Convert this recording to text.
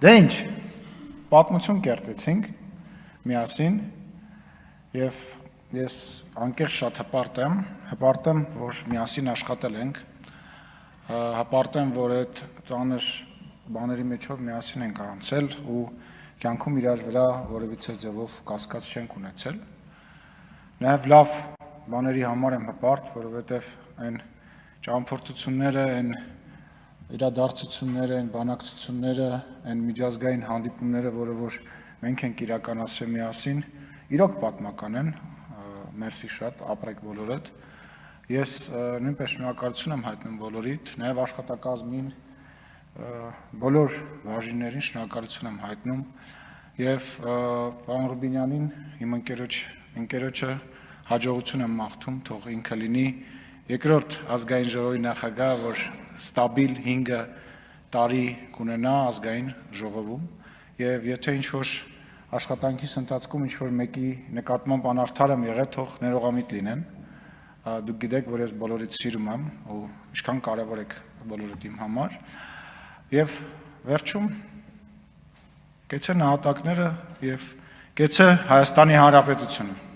Դե ինչ, պատմություն կերտեցինք միասին և ես անկեղծ շատ հպարտ եմ, որ միասին աշխատել ենք, հպարտ եմ, որ այդ ծանր բաների մեջով միասին ենք անցել ու կյանքում իրար վրա որևիցե ձևով կասկած չենք ունեցել։ Նաև լավ բաների համար եմ հպարտ, որովհետև այն ճամփորդությունները, այն իրադարձությունները, այն բանակցությունները, այն միջազգային հանդիպումները, որը որ մենք ենք իրականացրել միասին, իրոք պատմական են, մերսի շատ, ապրեք բոլորդ։ Ես նույնպես շնորհակալություն եմ հայտնում բոլորիդ, նաև աշխատակազմին, բոլոր բաժիններին շնորհակալություն եմ հայտնում եւ պարոն Ռուբինյանին, իմ ընկերոջը հաջողություն եմ մաղթում, թող ինքը լինի երկրորդ ազգային ժողովի նախագահ, որ ստաբիլ 5 տարի կունենա ազգային ժողովում եւ եթե ինչ-որ աշխատանքիս ընթացքում ինչ-որ մեկի նկատմամբ անարդար եմ եղել, թող ներողամիտ լինեն։ Դուք գիտեք, որ ես բոլորիդ սիրում եմ ու ինչքան կարևոր եք բոլորդ իմ համար եւ վերջում կեցե նահատակները եւ կեցե Հայաստանի Հանրապետությունը։